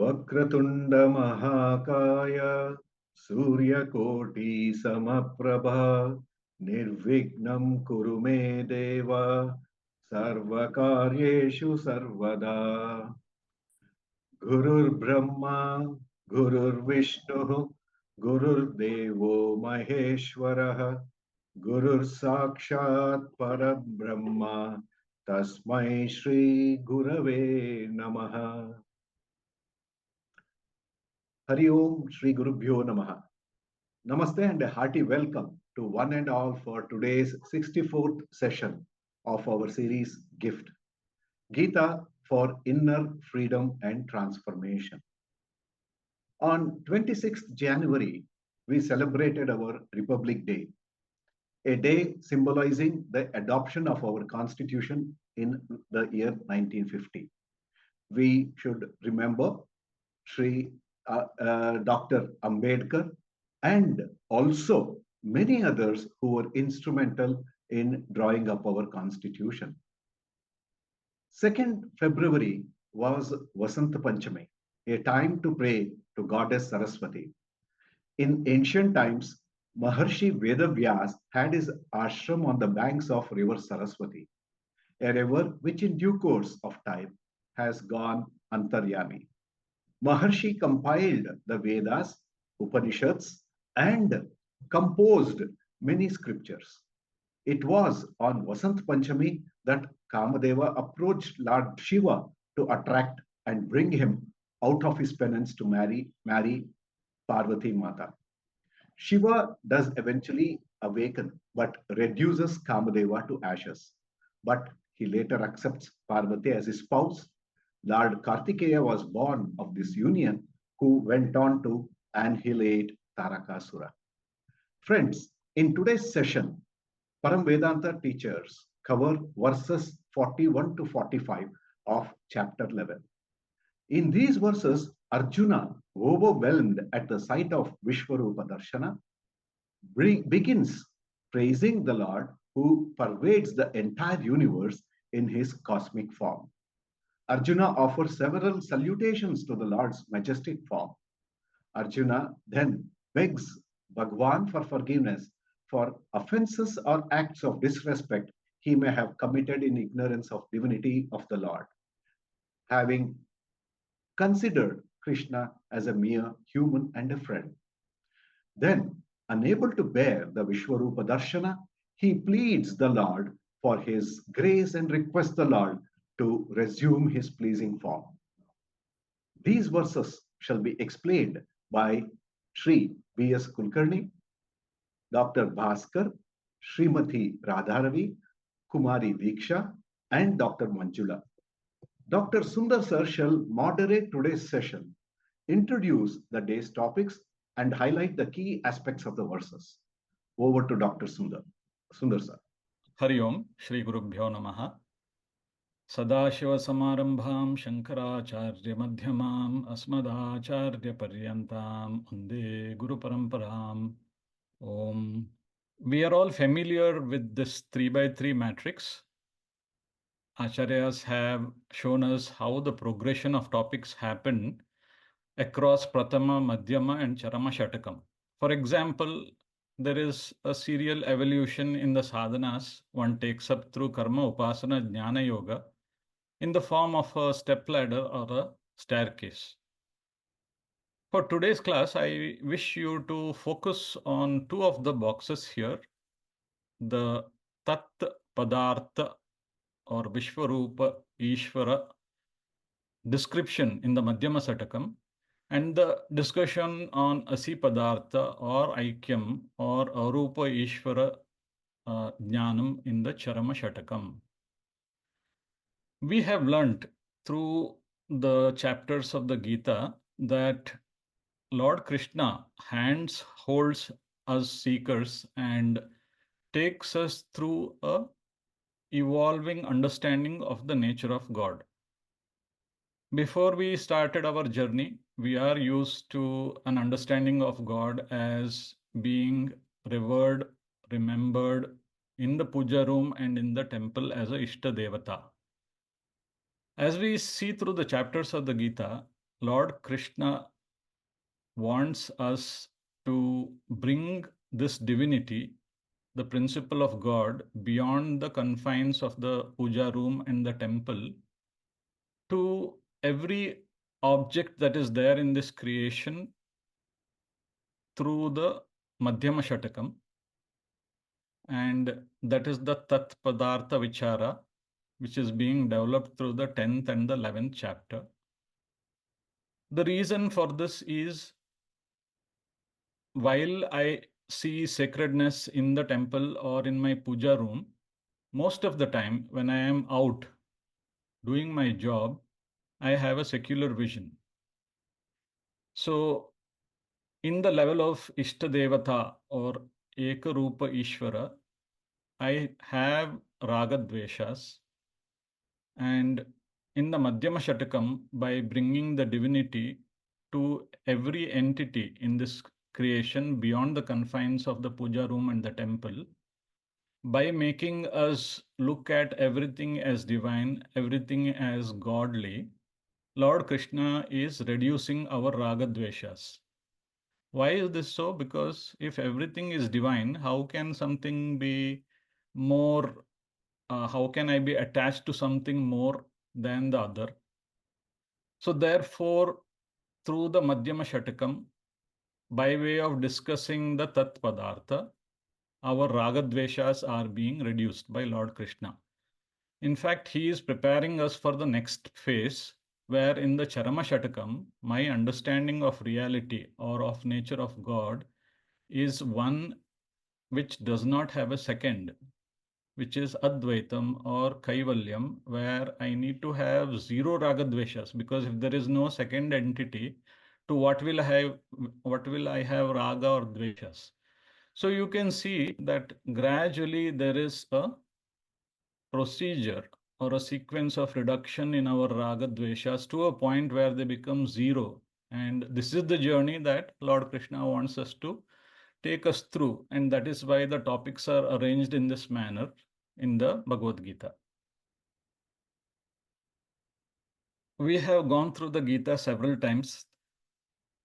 वक्रतुंड महाकाय सूर्यकोटि समप्रभा निर्विघ्नं कुरु मे देव सर्वकार्येषु सर्वदा गुरुर्ब्रह्मा गुरुर्विष्णुः गुरुर्देवो महेश्वरः गुरुर्साक्षात् परब्रह्म तस्मै श्री गुरवे नमः. Hari Om Shri Gurubhyo Namaha. Namaste and a hearty welcome to one and all for today's 64th session of our series Gift, Gita for Inner Freedom and Transformation. On 26th January, we celebrated our Republic Day, a day symbolizing the adoption of our Constitution in the year 1950. We should remember Sri Dr. Ambedkar and also many others who were instrumental in drawing up our Constitution. 2nd February was Vasant Panchami, a time to pray to Goddess Saraswati. In ancient times, Maharshi Vedavyas had his ashram on the banks of river Saraswati, a river which in due course of time has gone antaryami. Maharshi compiled the Vedas, Upanishads, and composed many scriptures. It was on Vasant Panchami that Kamadeva approached Lord Shiva to attract and bring him out of his penance to marry Parvati Mata. Shiva does eventually awaken but reduces Kamadeva to ashes. But he later accepts Parvati as his spouse. Lord Kartikeya was born of this union, who went on to annihilate Tarakasura. Friends, in today's session, Param Vedanta teachers cover verses 41 to 45 of chapter 11. In these verses, Arjuna, overwhelmed at the sight of Vishwaroopadarshana, begins praising the Lord who pervades the entire universe in his cosmic form. Arjuna offers several salutations to the Lord's majestic form. Arjuna then begs Bhagwan for forgiveness for offenses or acts of disrespect he may have committed in ignorance of divinity of the Lord, having considered Krishna as a mere human and a friend. Then, unable to bear the Vishwaroopadarshana, he pleads the Lord for his grace and requests the Lord to resume his pleasing form. These verses shall be explained by Sri B.S. Kulkarni, Dr. Bhaskar, Srimati Radharavi, Kumari Diksha, and Dr. Manjula. Dr. Sundar Sir shall moderate today's session, introduce the day's topics, and highlight the key aspects of the verses. Over to Dr. Sundar. Sundar Sir. Hari Om, Shri Gurubhyo Namaha. Sadashiva-samarambham Shankaracharya-madhyamam Asmadacharya-paryantam Vande Guru-paramparam. Om. We are all familiar with this 3x3 matrix. Acharyas have shown us how the progression of topics happen across Pratama, Madhyama, and Charama Shatakam. For example, there is a serial evolution in the sadhanas one takes up through Karma, Upasana, Jnana Yoga in the form of a step ladder or a staircase. For today's class, I wish you to focus on two of the boxes here, the Tat Padartha or Vishwarupa Ishvara description in the Madhyama Satakam, and the discussion on Asi Padartha or Aikyam or Arupa Ishvara Jnanam in the Charama Shatakam. We have learnt through the chapters of the Gita that Lord Krishna holds us seekers and takes us through a evolving understanding of the nature of God. Before we started our journey, we are used to an understanding of God as being revered, remembered in the puja room and in the temple as a Ishta Devata. As we see through the chapters of the Gita, Lord Krishna wants us to bring this divinity, the principle of God, beyond the confines of the puja room and the temple to every object that is there in this creation through the Madhyama Shatakam. And that is the Tat Padartha Vichara, which is being developed through the 10th and the 11th chapter. The reason for this is while I see sacredness in the temple or in my puja room, most of the time when I am out doing my job, I have a secular vision. So, in the level of Ishtadevata or Ekarupa Ishvara, I have raga-dveshas. And in the Madhyama Shatakam, by bringing the divinity to every entity in this creation beyond the confines of the puja room and the temple, by making us look at everything as divine, everything as godly, Lord Krishna is reducing our raga-dveshas. Why is this so? Because if everything is divine, how can something be more, how can I be attached to something more than the other? So, therefore, through the Madhyama Shatakam, by way of discussing the Tat Padartha, our raga-dveshas are being reduced by Lord Krishna. In fact, he is preparing us for the next phase, where in the Charama Shatakam, my understanding of reality or of nature of God is one which does not have a second, which is Advaitam or Kaivalyam, where I need to have zero raga-dveshas, because if there is no second entity, to what will I have raga or dveshas? So you can see that gradually there is a procedure or a sequence of reduction in our raga dveshas to a point where they become zero. And this is the journey that Lord Krishna wants us to take us through. And that is why the topics are arranged in this manner in the Bhagavad Gita. We have gone through the Gita several times.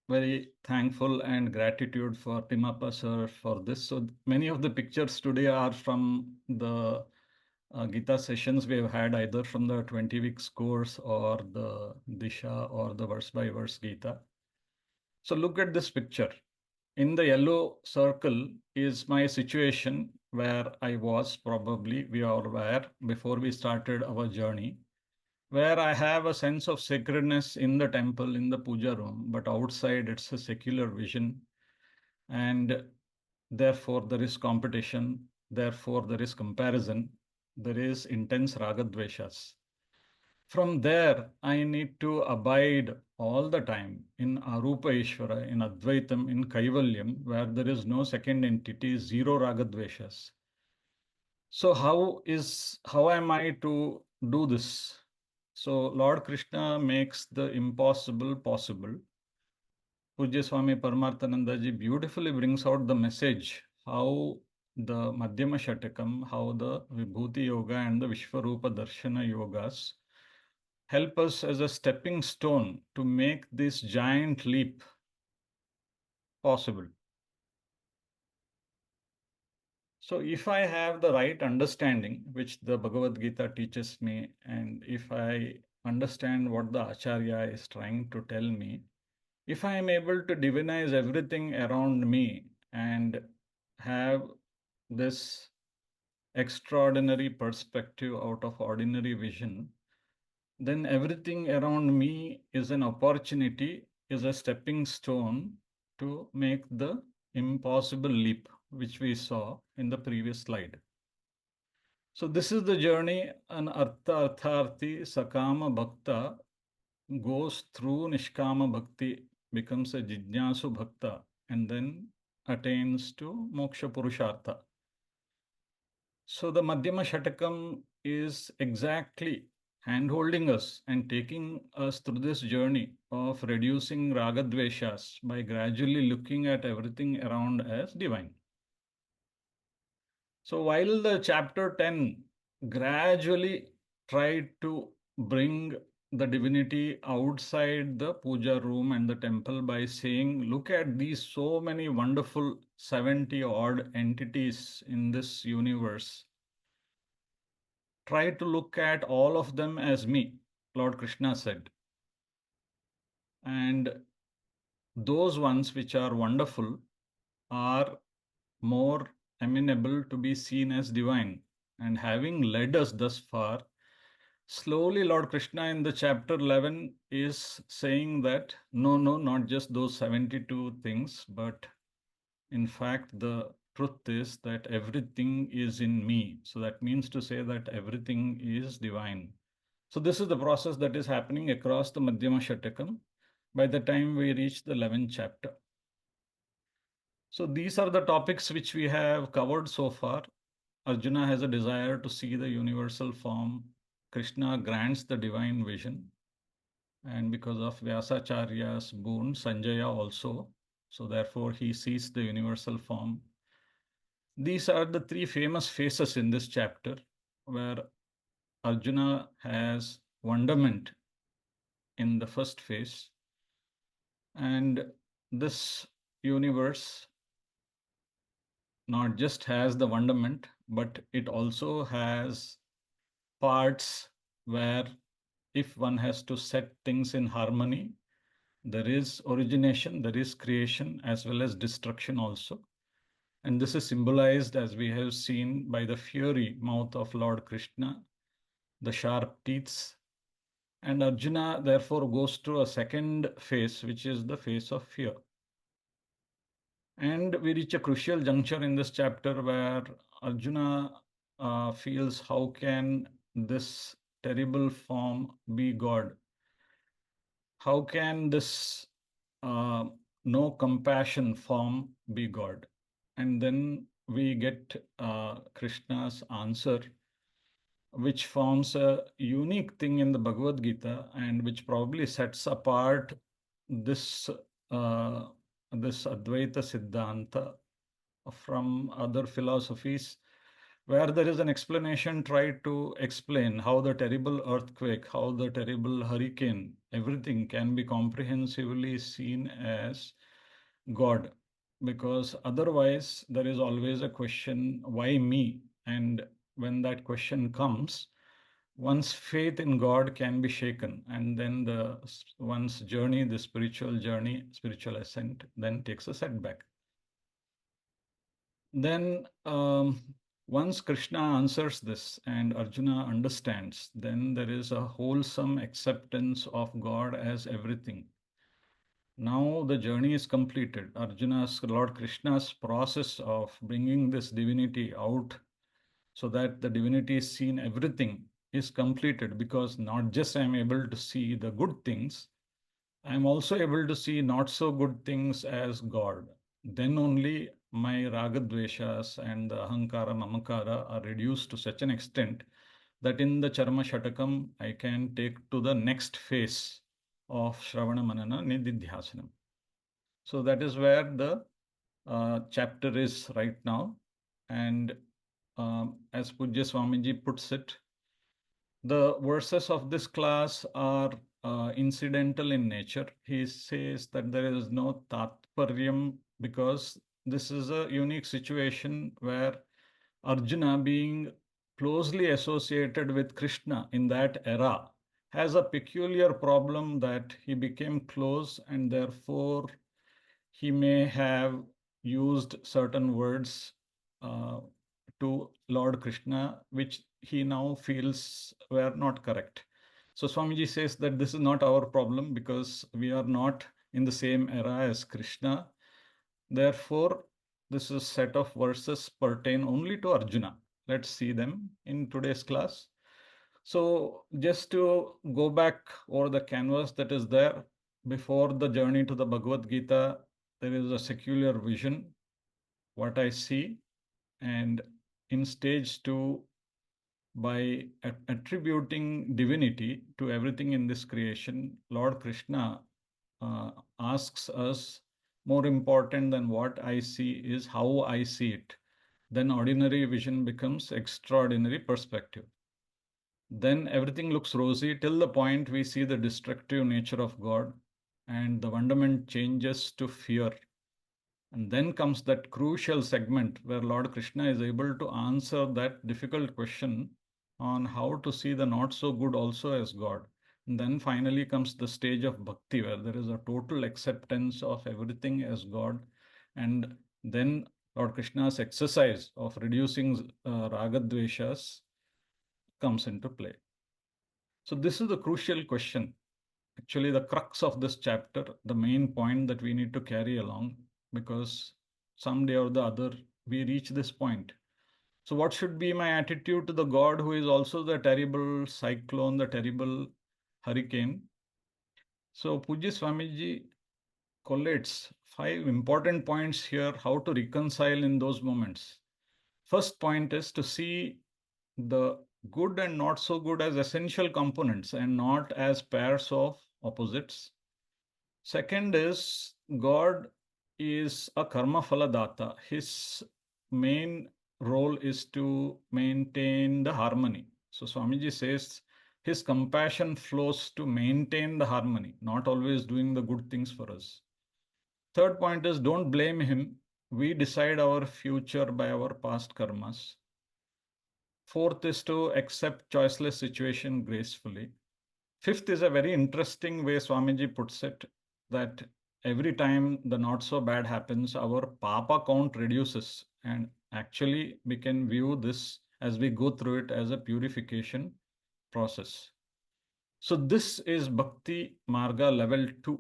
Very thankful and gratitude for Timappa sir for this. So many of the pictures today are from the Gita sessions we have had either from the 20 weeks course or the Disha or the verse by verse Gita. So look at this picture. In the yellow circle is my situation where I was probably, we all were before we started our journey, where I have a sense of sacredness in the temple, in the puja room, but outside it's a secular vision. And therefore there is competition, therefore there is comparison, there is intense raga-dveshas. From there, I need to abide all the time in Arupa Ishvara, in Advaitam, in Kaivalyam, where there is no second entity, zero raga-dveshas. So how am I to do this? So Lord Krishna makes the impossible possible. Pujya Swami Paramarthananda ji beautifully brings out the message how the Madhyama Shatakam, how the Vibhuti Yoga and the Vishwaroopadarshana yogas help us as a stepping stone to make this giant leap possible. So, if I have the right understanding, which the Bhagavad Gita teaches me, and if I understand what the Acharya is trying to tell me, if I am able to divinize everything around me and have this extraordinary perspective out of ordinary vision, then everything around me is an opportunity, is a stepping stone to make the impossible leap, which we saw in the previous slide. So this is the journey an artharthi sakama bhakta goes through nishkama bhakti, becomes a jijnasu bhakta, and then attains to moksha purushartha. So the Madhyama Shatakam is exactly hand-holding us and taking us through this journey of reducing raga-dveshas by gradually looking at everything around as divine. So while the chapter 10 gradually tried to bring the divinity outside the puja room and the temple by saying, look at these so many wonderful 70 odd entities in this universe. Try to look at all of them as me, Lord Krishna said. And those ones which are wonderful are more amenable to be seen as divine. And having led us thus far, slowly Lord Krishna in the chapter 11 is saying that no, no, not just those 72 things, but in fact, the truth is that everything is in me. So that means to say that everything is divine. So this is the process that is happening across the Madhyama Shatakam by the time we reach the 11th chapter. So these are the topics which we have covered so far. Arjuna has a desire to see the universal form. Krishna grants the divine vision. And because of Vyasacharya's boon, Sanjaya also. So therefore he sees the universal form. These are the three famous phases in this chapter where Arjuna has wonderment in the first phase. And this universe not just has the wonderment, but it also has parts where if one has to set things in harmony, there is origination, there is creation, as well as destruction also. And this is symbolized, as we have seen, by the fiery mouth of Lord Krishna, the sharp teeth. And Arjuna therefore goes to a second phase, which is the phase of fear. And we reach a crucial juncture in this chapter where Arjuna feels, how can this terrible form be God? How can this uh, no compassion form be God? And then we get Krishna's answer, which forms a unique thing in the Bhagavad Gita and which probably sets apart this this Advaita Siddhanta from other philosophies, where there is an explanation tried to explain how the terrible earthquake, how the terrible hurricane, everything can be comprehensively seen as God. Because otherwise, there is always a question, why me? And when that question comes, one's faith in God can be shaken, and then one's journey, the spiritual journey, spiritual ascent, then takes a setback. Then, once Krishna answers this and Arjuna understands, then there is a wholesome acceptance of God as everything. Now the journey is completed. Lord Krishna's process of bringing this divinity out so that the divinity is seen everything is completed, because not just I'm able to see the good things, I'm also able to see not so good things as God. Then only my raga-dveshas and the ahankara, mamakara are reduced to such an extent that in the Charma Shatakam, I can take to the next phase of Shravana Manana Nididhyasanam. So that is where the chapter is right now. And as Pujya Swamiji puts it, the verses of this class are incidental in nature. He says that there is no tatparyam because this is a unique situation where Arjuna, being closely associated with Krishna in that era, has a peculiar problem that he became close and therefore he may have used certain words uh, to Lord Krishna, which he now feels were not correct. So Swamiji says that this is not our problem because we are not in the same era as Krishna. Therefore, this is set of verses pertain only to Arjuna. Let's see them in today's class. So just to go back over the canvas that is there, before the journey to the Bhagavad Gita, there is a secular vision, what I see. And in stage two, by attributing divinity to everything in this creation, Lord Krishna asks us, more important than what I see is how I see it. Then ordinary vision becomes extraordinary perspective. Then everything looks rosy till the point we see the destructive nature of God, and the wonderment changes to fear. And then comes that crucial segment where Lord Krishna is able to answer that difficult question on how to see the not so good also as God. And then finally comes the stage of bhakti, where there is a total acceptance of everything as God. And then Lord Krishna's exercise of reducing raga-dveshas comes into play. So this is the crucial question, actually the crux of this chapter, the main point that we need to carry along, because someday or the other we reach this point. So what should be my attitude to the God who is also the terrible cyclone, the terrible hurricane? So Pujya Swamiji collates 5 important points here, how to reconcile in those moments. First point is to see the good and not so good as essential components and not as pairs of opposites. Second is God is a karma phala data. His main role is to maintain the harmony. So Swamiji says his compassion flows to maintain the harmony, not always doing the good things for us. Third point is don't blame him. We decide our future by our past karmas. Fourth is to accept choiceless situation gracefully. Fifth is a very interesting way Swamiji puts it, that every time the not so bad happens, our papa count reduces. And actually, we can view this as we go through it as a purification process. So this is Bhakti Marga level 2.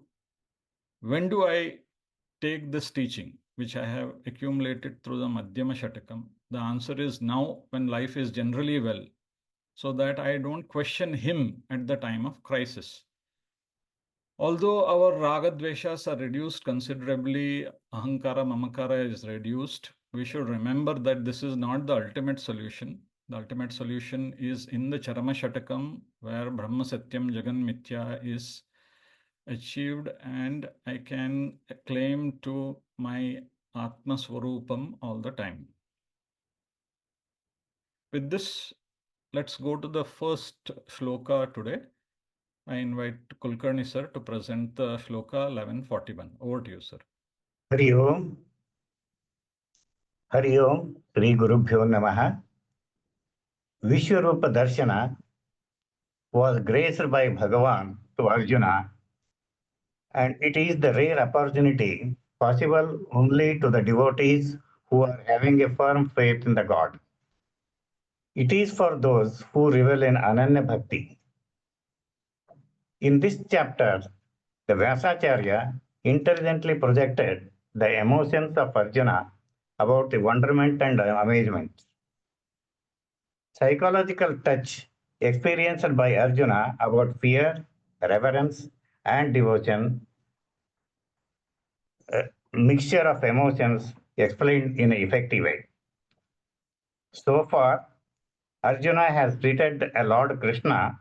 When do I take this teaching, which I have accumulated through the Madhyama Shatakam? The answer is now, when life is generally well, so that I don't question him at the time of crisis. Although our raga-dveshas are reduced considerably, ahankara, mamakara is reduced, we should remember that this is not the ultimate solution. The ultimate solution is in the Charama Shatakam, where Brahma Satyam Jagan Mithya is achieved, and I can claim to my Atma Swarupam all the time. With this, let's go to the first shloka today. I invite Kulkarni sir to present the shloka 1141. Over to you, sir. Hari Om. Hari Om. Sri Gurubhyo Namaha. Vishwaroopadarshana was graced by Bhagavan to Arjuna, and it is the rare opportunity possible only to the devotees who are having a firm faith in the God. It is for those who revel in Ananya Bhakti. In this chapter, the Vyasacharya intelligently projected the emotions of Arjuna about the wonderment and amazement. Psychological touch experienced by Arjuna about fear, reverence, and devotion, mixture of emotions explained in an effective way. So far, Arjuna has treated a Lord Krishna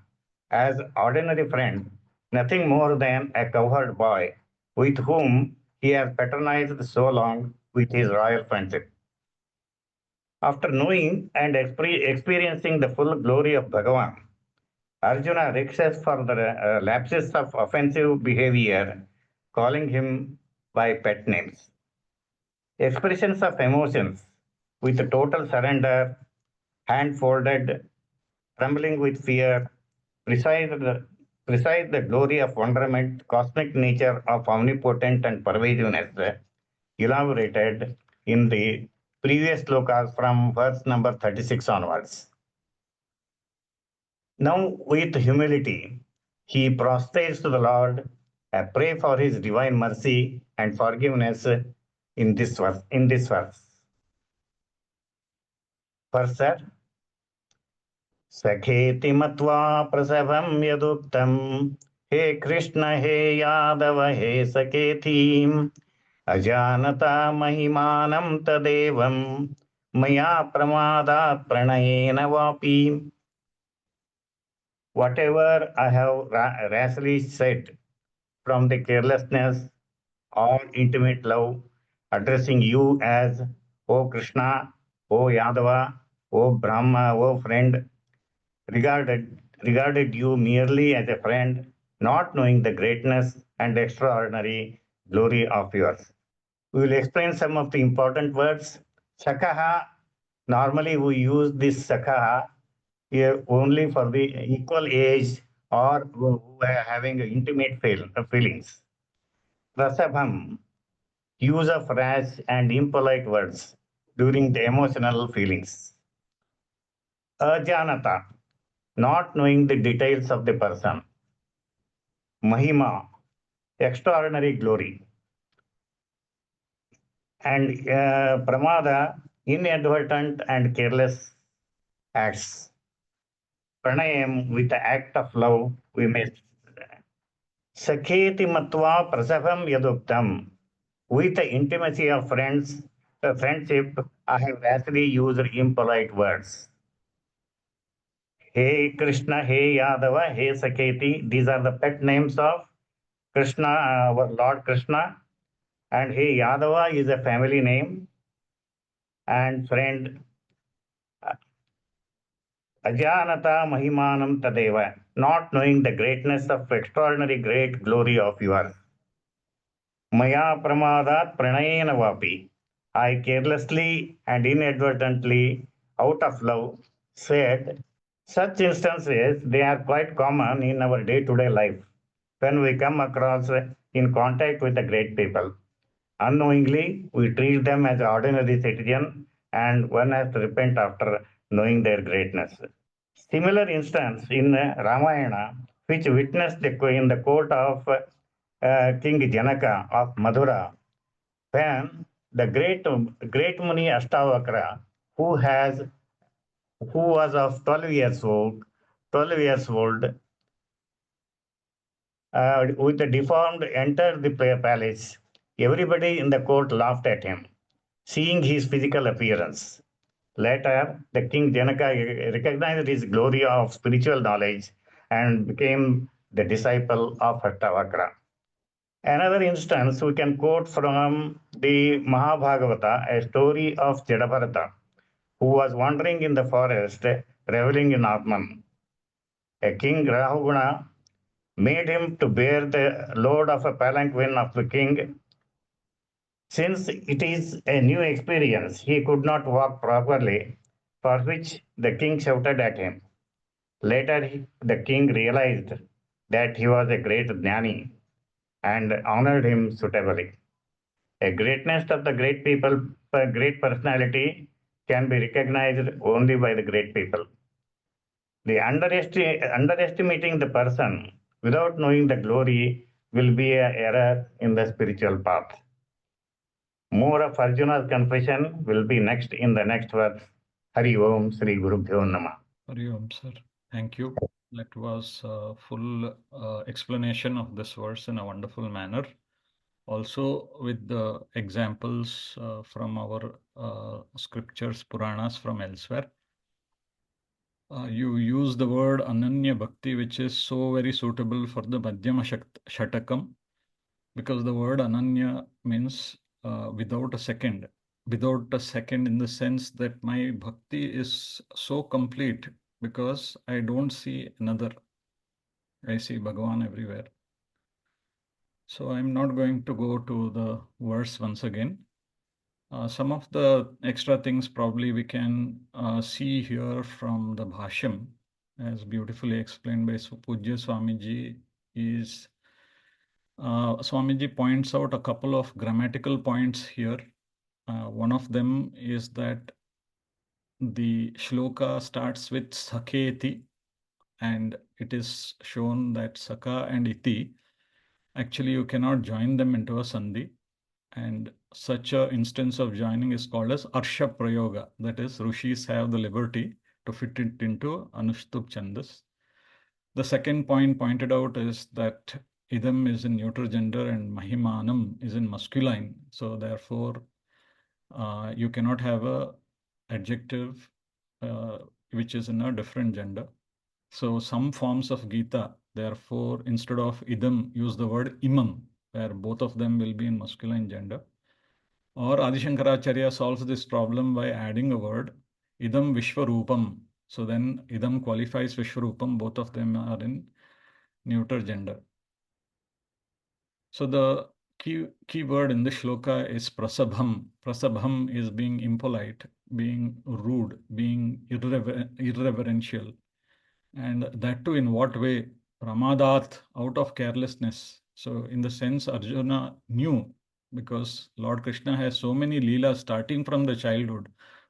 as ordinary friend, nothing more than a cowherd boy with whom he has patronized so long with his royal friendship. After knowing and experiencing the full glory of Bhagavan, Arjuna rexes for the lapses of offensive behavior, calling him by pet names. Expressions of emotions with total surrender, hand folded, trembling with fear, precise the glory of wonderment, cosmic nature of omnipotent and pervasiveness, elaborated in the previous slokas from verse number 36 onwards. Now, with humility, he prostrates to the Lord, pray for his divine mercy and forgiveness in this verse. Further, Sakheti matva prasavam yaduktam, he Krishna, he Yadava, he Sakethi, ajanata mahimanam tadevam, maya pramadat pranayena vapi. Whatever I have rashly said from the carelessness or intimate love, addressing you as O Krishna, O Yadava, O Brahma, O friend, regarded regarded you merely as a friend, not knowing the greatness and extraordinary glory of yours. We will explain some of the important words. Sakaha, normally we use this sakaha here only for the equal age or who are having intimate feelings. Rasabham, use of rash and impolite words during the emotional feelings. Ajanata, not knowing the details of the person. Mahima, extraordinary glory. And pramada, inadvertent and careless acts. Pranayam, with the act of love, we may. Sakheti matva prasabham yaduktam. With the intimacy of friendship, I have vastly used impolite words. Hey Krishna, Hey Yadava, Hey Sakheti, these are the pet names of Krishna, our Lord Krishna. And Hey Yadava is a family name. And friend, Ajanata Mahimanam Tadeva, not knowing the greatness of extraordinary great glory of yours. Maya Pramadat Pranayena Vapi, I carelessly and inadvertently, out of love, said, such instances, they are quite common in our day-to-day life when we come across in contact with the great people. Unknowingly, we treat them as ordinary citizens and one has to repent after knowing their greatness. Similar instance in Ramayana, which witnessed in the court of King Janaka of Madhura, when the great Muni Ashtavakra, who was of 12 years old, with a deformed, entered the palace. Everybody in the court laughed at him, seeing his physical appearance. Later, the king Janaka recognized his glory of spiritual knowledge and became the disciple of Ashtavakra. Another instance we can quote from the Mahabhagavata, a story of Jadabharata, who was wandering in the forest, reveling in Atman. A king Rahuguna made him to bear the load of a palanquin of the king. Since it is a new experience, he could not walk properly, for which the king shouted at him. Later, the king realized that he was a great jnani and honored him suitably. A greatness of the great people, a great personality, can be recognized only by the great people. The underestimating the person without knowing the glory will be an error in the spiritual path. More of Arjuna's confession will be next in the next verse. Hari Om Sri Gurubhyo Namah. Hari Om, sir. Thank you. That was a full explanation of this verse in a wonderful manner. Also with the examples from our scriptures, Puranas from elsewhere. You use the word Ananya Bhakti, which is so very suitable for the Madhyama Shatakam, because the word Ananya means without a second. Without a second in the sense that my bhakti is so complete because I don't see another. I see Bhagavan everywhere. So I'm not going to go to the verse once again. Some of the extra things probably we can see here from the Bhashyam, as beautifully explained by Pujya Swamiji, is Swamiji points out a couple of grammatical points here. One of them is that the shloka starts with Sakheti, and it is shown that Saka and Iti, actually you cannot join them into a Sandhi. And such an instance of joining is called as Arsha Prayoga. That is, Rishis have the liberty to fit it into Anushtup Chandas. The second point pointed out is that Idam is in neuter gender and Mahimanam is in masculine. So therefore, you cannot have a adjective which is in a different gender. So some forms of Gita, therefore, instead of Idam, use the word Imam, where both of them will be in masculine gender. Or Adi Shankaracharya solves this problem by adding a word, Idam Vishwaroopam, So then idam qualifies Vishwarupam, both of them are in neuter gender. So the key word in the shloka is prasabham. Prasabham is being impolite, being rude, being irreverential. And that too, in what way? Ramadat, out of carelessness. So in the sense Arjuna knew, because Lord Krishna has so many leelas starting from the childhood.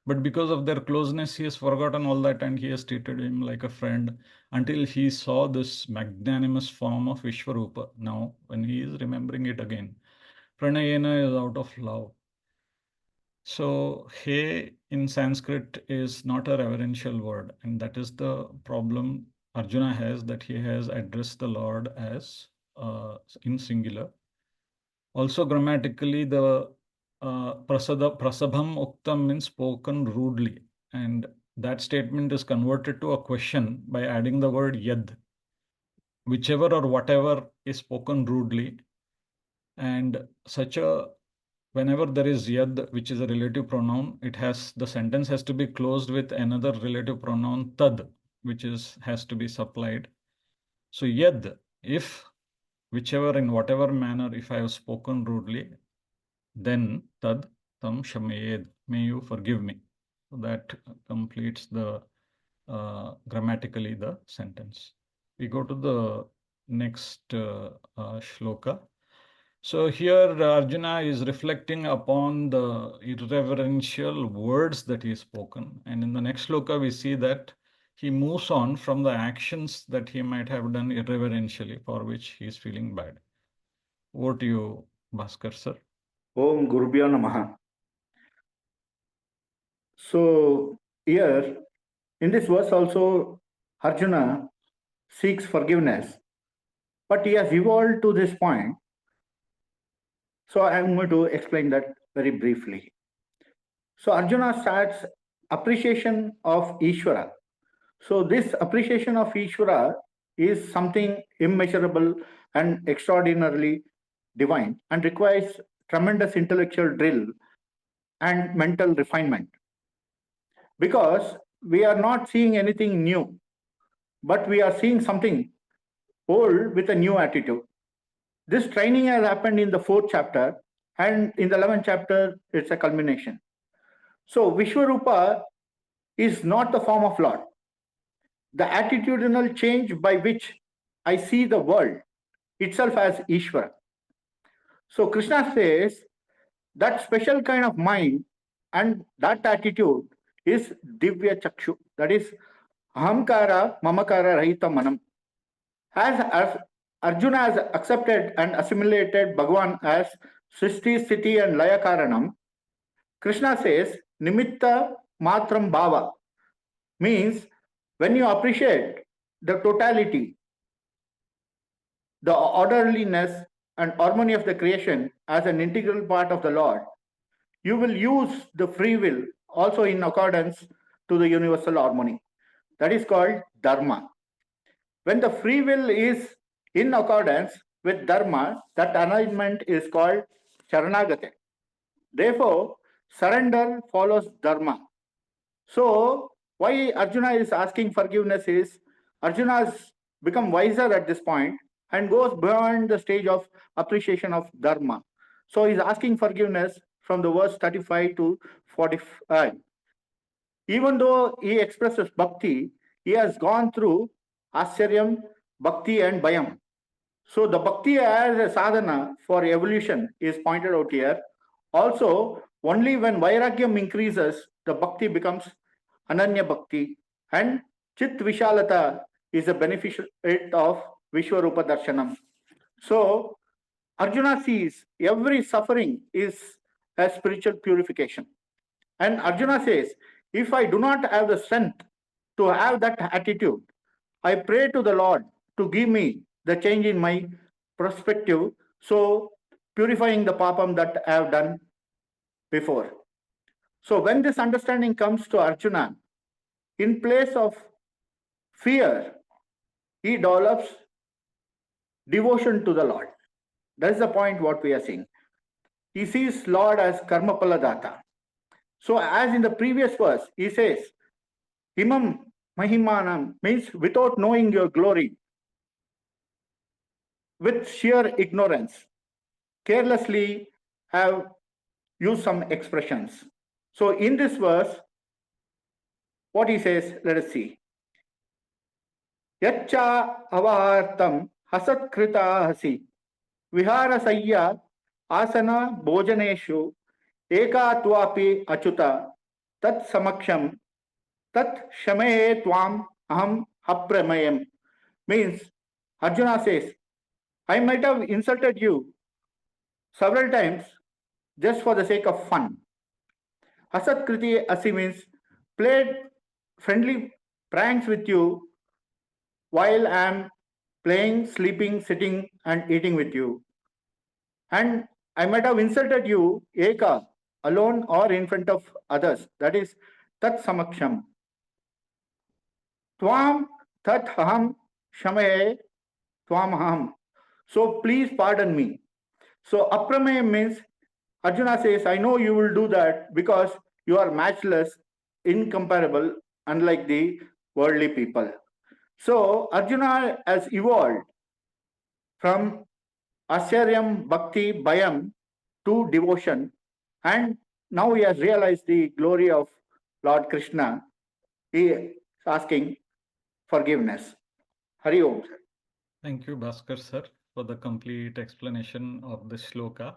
But because of their closeness, he has forgotten all that and he has treated him like a friend until he saw this magnanimous form of Vishwarupa. Now, when he is remembering it again, Pranayena is out of love. So, he in Sanskrit is not a reverential word, and that is the problem Arjuna has, that he has addressed the Lord as in singular. Also, grammatically, the prasabham uktam means spoken rudely, and that statement is converted to a question by adding the word yad, whichever or whatever is spoken rudely, and such a whenever there is yad, which is a relative pronoun, the sentence has to be closed with another relative pronoun tad, which has to be supplied. So yad, if whichever in whatever manner, if I have spoken rudely, then tad tam shamayed, may you forgive me. So that completes the grammatically the sentence. We go to the next shloka. So here Arjuna is reflecting upon the irreverential words that he has spoken. And in the next shloka, we see that he moves on from the actions that he might have done irreverentially, for which he is feeling bad. Over to you, Bhaskar sir. Om Gurubhyo Namaha. So here, in this verse also, Arjuna seeks forgiveness, but he has evolved to this point. So I am going to explain that very briefly. So Arjuna starts appreciation of Ishvara. So this appreciation of Ishvara is something immeasurable and extraordinarily divine and requires tremendous intellectual drill and mental refinement. Because we are not seeing anything new, but we are seeing something old with a new attitude. This training has happened in the 4th chapter, and in the 11th chapter, it's a culmination. So Vishwarupa is not the form of Lord. The attitudinal change by which I see the world itself as Ishvara. So Krishna says that special kind of mind and that attitude is Divya Chakshu, that is Ahamkara Mamakara Rahita Manam. As Arjuna has accepted and assimilated Bhagavan as Srishti, Sthiti and Laya Karanam, Krishna says Nimitta Matram Bhava, means when you appreciate the totality, the orderliness and harmony of the creation as an integral part of the Lord, you will use the free will also in accordance to the universal harmony. That is called Dharma. When the free will is in accordance with Dharma, that alignment is called Sharanagati. Therefore, surrender follows Dharma. So, why Arjuna is asking forgiveness is Arjuna has become wiser at this point and goes beyond the stage of appreciation of Dharma. So, he's asking forgiveness from the verse 35 to 45. Even though he expresses bhakti, he has gone through Asyaryam, Bhakti and Bhayam. So the bhakti as a sadhana for evolution is pointed out here. Also, only when vairagyam increases, the bhakti becomes ananya bhakti, and chit vishalata is a beneficial of Vishwaroopadarshana. So Arjuna sees every suffering is a spiritual purification. And Arjuna says, if I do not have the strength to have that attitude, I pray to the Lord to give me the change in my perspective, so purifying the papam that I have done before. So when this understanding comes to Arjuna, in place of fear, he develops devotion to the Lord. That is the point what we are seeing. He sees Lord as Karmapala Data. So as in the previous verse, he says, Imam Mahimanam means without knowing your glory, with sheer ignorance, carelessly have used some expressions. So in this verse, what he says, let us see. Yacha avahartam hasatkrita hasi viharasayya asana bhojaneshu ekatvapi achuta tat samaksham tat shamaye tvam aham hapramayam. Means Arjuna says, I might have insulted you several times just for the sake of fun. Hasat Kriti Asi means played friendly pranks with you while I am playing, sleeping, sitting, and eating with you. And I might have insulted you, Eka, alone or in front of others. That is Tat Samaksham. Tvam Tat Aham Shamaye Tvam Aham. So please pardon me. So Aprameya means Arjuna says, I know you will do that because you are matchless, incomparable, unlike the worldly people. So Arjuna has evolved from Asyaryam, Bhakti, Bhayam to devotion, and now he has realized the glory of Lord Krishna. He is asking forgiveness. Hari Om. Thank you, Bhaskar sir, for the complete explanation of the shloka.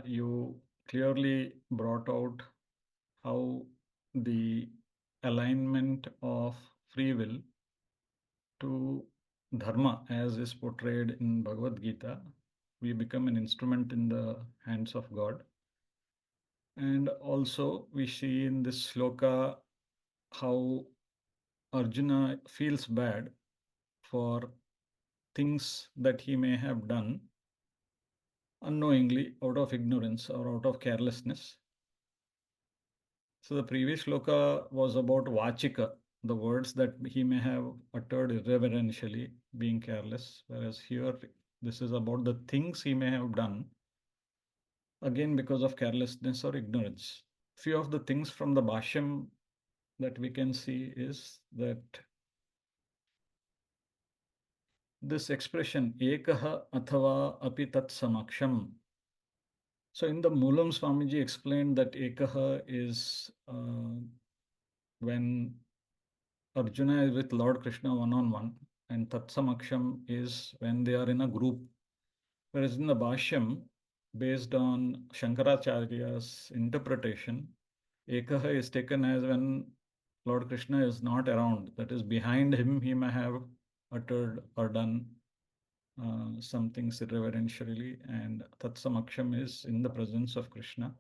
You clearly brought out how the alignment of free will to dharma, as is portrayed in Bhagavad Gita, we become an instrument in the hands of God. And also, we see in this shloka how Arjuna feels bad for things that he may have done unknowingly, out of ignorance or out of carelessness. So the previous shloka was about vachika, the words that he may have uttered irreverentially, being careless, whereas here this is about the things he may have done, again because of carelessness or ignorance. Few of the things from the Bhashyam that we can see is that this expression, ekaha athava api tat samaksham. So in the Moolam, Swamiji explained that ekaha is when Arjuna is with Lord Krishna one-on-one, and tat samaksham is when they are in a group. Whereas in the Bhashyam, based on Shankaracharya's interpretation, ekaha is taken as when Lord Krishna is not around, that is behind him, he may have uttered or done some things irreverentially, and Tatsamaksham is in the presence of Krishna.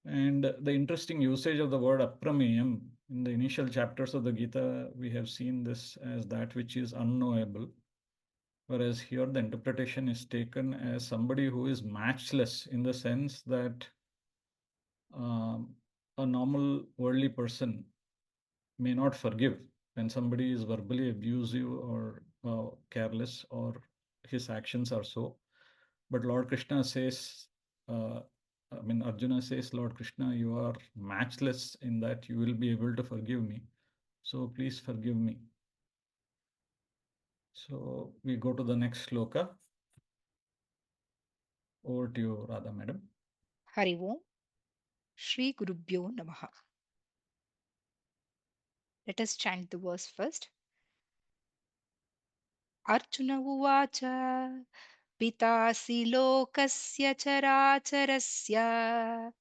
And the interesting usage of the word aprameyam in the initial chapters of the Gita, we have seen this as that which is unknowable. Whereas here the interpretation is taken as somebody who is matchless in the sense that a normal worldly person may not forgive when somebody is verbally abusive or careless or his actions are so. But Lord Krishna says, Arjuna says, Lord Krishna, you are matchless in that you will be able to forgive me. So please forgive me. So we go to the next shloka. Over to you, Radha madam. Hari Om. Shri Gurubhyo Namaha. Let us chant the verse first. Arjuna Uvacha Pitasi Lokasya Characharasya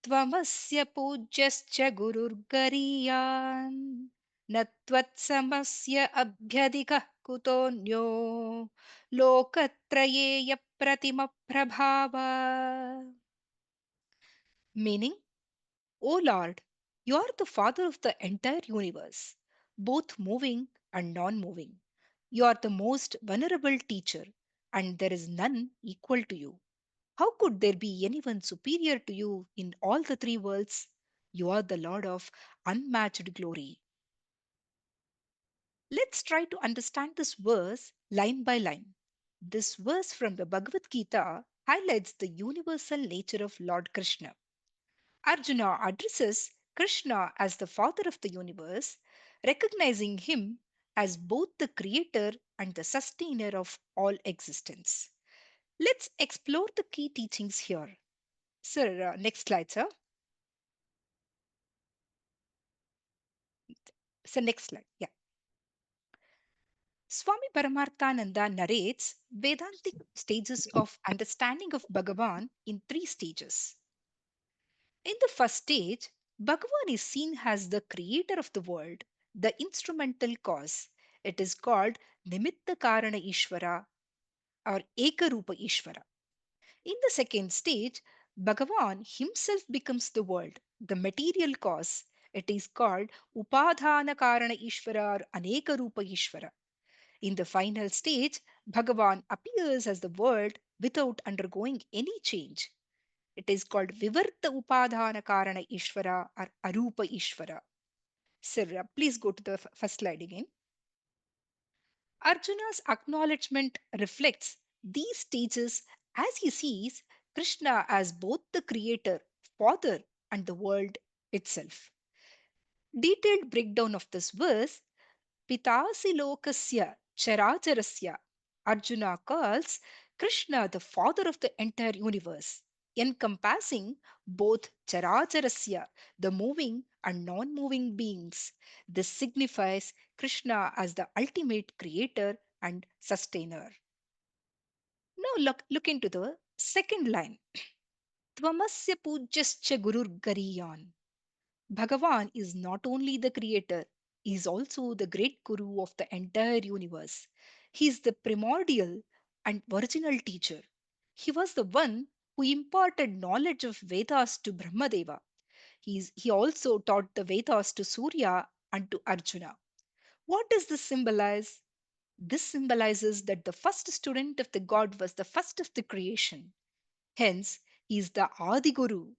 Tvamasya Pujyascha Gururgariyan Natvatsamasya Abhyadikah Kutonyo Lokatrayeya Pratima Prabhava. Meaning, O Lord, you are the Father of the entire universe, both moving and non moving. You are the most venerable teacher, and there is none equal to you. How could there be anyone superior to you in all the three worlds? You are the Lord of unmatched glory. Let's try to understand this verse line by line. This verse from the Bhagavad Gita highlights the universal nature of Lord Krishna. Arjuna addresses Krishna as the father of the universe, recognizing him as both the creator and the sustainer of all existence. Let's explore the key teachings here. Sir, next slide, sir. So, next slide. Yeah. Swami Paramarthananda narrates Vedantic stages of understanding of Bhagavan in three stages. In the first stage, Bhagavan is seen as the creator of the world, the instrumental cause. It is called Nimitta Karana Ishvara or Ekarupa Ishvara. In the second stage, Bhagavan himself becomes the world, the material cause. It is called Upadhana Karana Ishvara or Aneka Rupa Ishvara. In the final stage, Bhagavan appears as the world without undergoing any change. It is called Vivarta Upadhana Karana Ishvara or Arupa Ishvara. Sir, please go to the first slide again. Arjuna's acknowledgement reflects these stages as he sees Krishna as both the creator, father, and the world itself. Detailed breakdown of this verse Pitasi lokasya characharasya. Arjuna calls Krishna the father of the entire universe, encompassing both characharasya, the moving and non moving beings. This signifies Krishna as the ultimate creator and sustainer. Now look into the second line. Tvamasya pujyascha gurur gariyan. Bhagavan is not only the creator, he is also the great guru of the entire universe. He is the primordial and original teacher. He was the one who imparted knowledge of Vedas to Brahmadeva. He also taught the Vedas to Surya and to Arjuna. What does this symbolize? This symbolizes that the first student of the god was the first of the creation. Hence, he is the Adi Guru,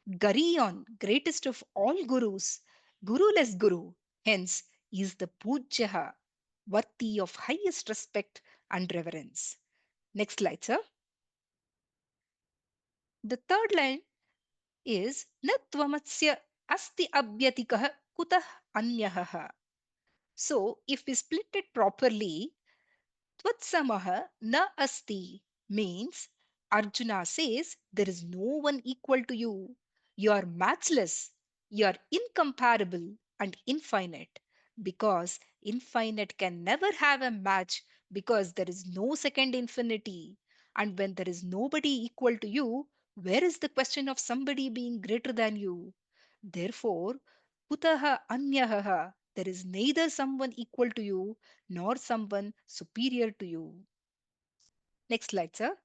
Gariyon, greatest of all gurus, guruless guru, hence is the Pujyaha, worthy of highest respect and reverence. Next slide, sir. The third line is Natvamatsya asti abhyatikah kutah anyaha. So, if we split it properly, Tvatsamaha na asti means Arjuna says there is no one equal to you. You are matchless, you are incomparable and infinite because infinite can never have a match because there is no second infinity. And when there is nobody equal to you, where is the question of somebody being greater than you? Therefore, kutaha anyaha, there is neither someone equal to you nor someone superior to you. Next slide, sir.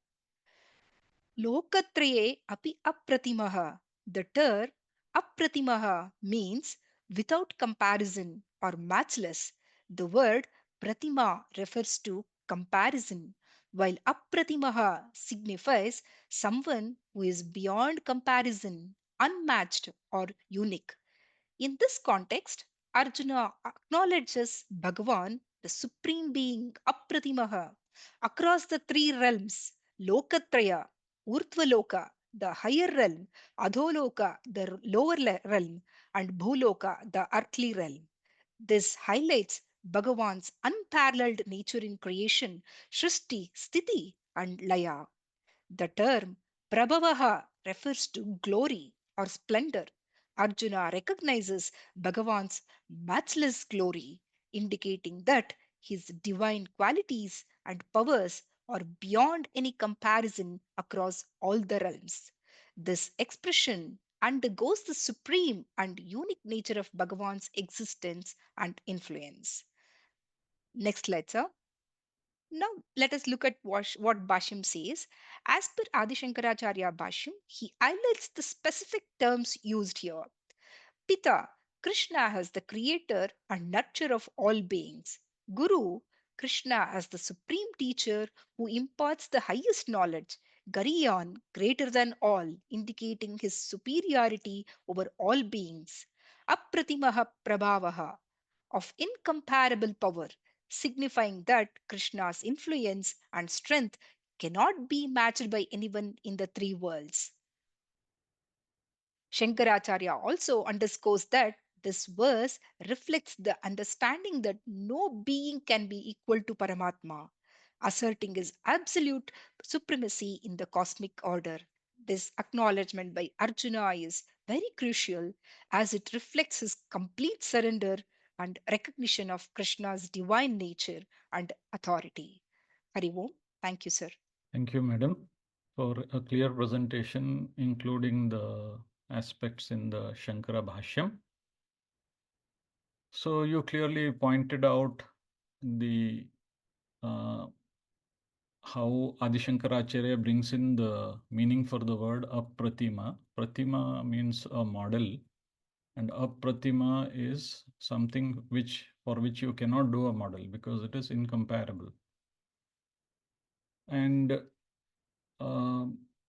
Lokatraye api apratimaha. The term apratimaha means without comparison or matchless. The word pratima refers to comparison, while apratimaha signifies someone who is beyond comparison, unmatched or unique. In this context, Arjuna acknowledges Bhagavan, the supreme being, Apratimaha, across the three realms Lokatraya, Urtvaloka, the higher realm, Adholoka, the lower realm, and Bhuloka, the earthly realm. This highlights Bhagavan's unparalleled nature in creation, Shrishti, Sthiti, and Laya. The term Prabhavaha refers to glory or splendor. Arjuna recognizes Bhagavan's matchless glory, indicating that his divine qualities and powers are beyond any comparison across all the realms. This expression undergoes the supreme and unique nature of Bhagavan's existence and influence. Next slide, sir. Now, let us look at what Bashim says. As per Adi Shankaracharya Bashim, he highlights the specific terms used here. Pita, Krishna as the creator and nurturer of all beings. Guru, Krishna as the supreme teacher who imparts the highest knowledge. Gariyan, greater than all, indicating his superiority over all beings. Apratimaha Prabhavaha, of incomparable power, signifying that Krishna's influence and strength cannot be matched by anyone in the three worlds. Shankaracharya also underscores that this verse reflects the understanding that no being can be equal to Paramatma, asserting his absolute supremacy in the cosmic order. This acknowledgement by Arjuna is very crucial as it reflects his complete surrender and recognition of Krishna's divine nature and authority. Hari Om. Thank you, sir. Thank you, madam, for a clear presentation, including the aspects in the Shankara Bhashyam. So you clearly pointed out the how Adi Shankaracharya brings in the meaning for the word apratima. Pratima means a model, and apratima is something for which you cannot do a model because it is incomparable. And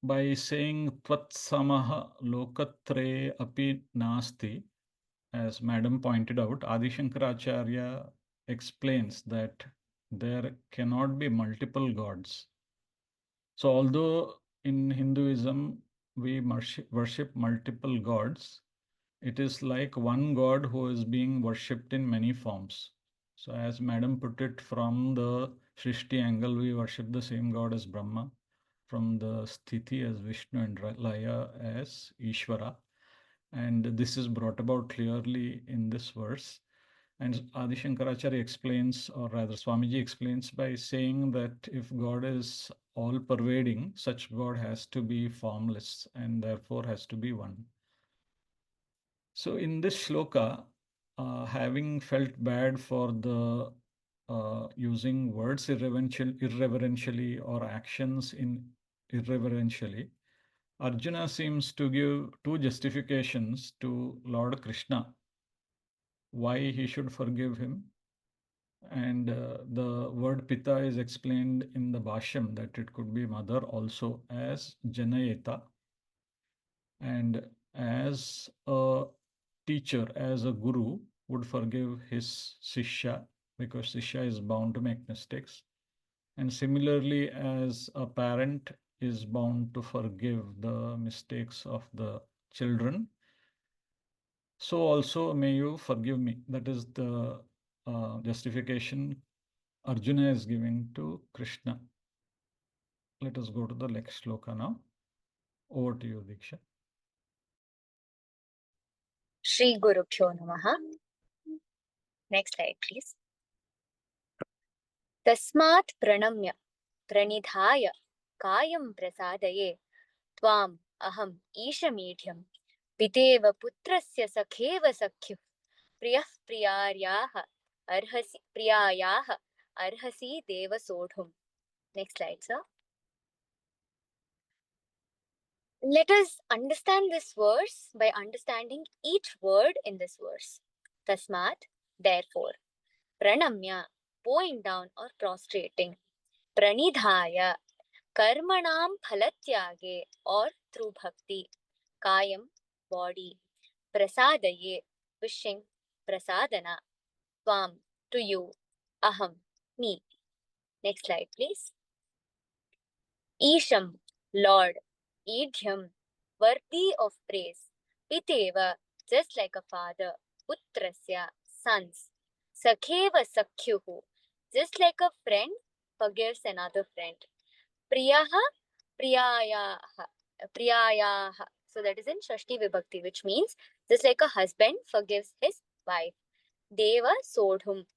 by saying tvatsamaha lokatre api nasti, as madam pointed out, Adi Shankaracharya explains that there cannot be multiple gods. So although in Hinduism we worship multiple gods, it is like one God who is being worshipped in many forms. So as madam put it, from the Shrishti angle, we worship the same God as Brahma, from the Sthiti as Vishnu, and Laya as Ishvara. And this is brought about clearly in this verse. And Adi Shankaracharya explains, or rather Swamiji explains, by saying that if God is all pervading, such God has to be formless and therefore has to be one. So in this shloka, having felt bad for the using words irreverentially or actions irreverentially, Arjuna seems to give two justifications to Lord Krishna why he should forgive him. And the word Pita is explained in the Bhashyam that it could be mother also as Janayeta. And as a teacher, as a guru, would forgive his Sishya because Sishya is bound to make mistakes. And similarly, as a parent is bound to forgive the mistakes of the children, so also may you forgive me. That is the justification Arjuna is giving to Krishna. Let us go to the next shloka now. Over to you, Diksha. Shri Gurubhyo Namaha. Next slide, please. Tasmat pranamya pranidhaya kayam prasadaye tvam aham ishamidhyam piteva putrasya sakheva sakhyu priyah priyaryaha arhasi deva sodhum. Next slide, sir. Let us understand this verse by understanding each word in this verse. Tasmat, therefore. Pranamya, bowing down or prostrating. Pranidhaya, karmanam phalatyage or through bhakti. Kayam, body. Prasadaye, wishing. Prasadana, tvam, to you. Aham, me. Next slide, please. Isham, Lord. Idhyam, worthy of praise. Piteva, just like a father. Putrasya, sons. Sakheva sakhyuhu, just like a friend forgives another friend. Priyaha, priyayaha. So that is in Shashti Vibhakti, which means just like a husband forgives his wife. Deva sodhum.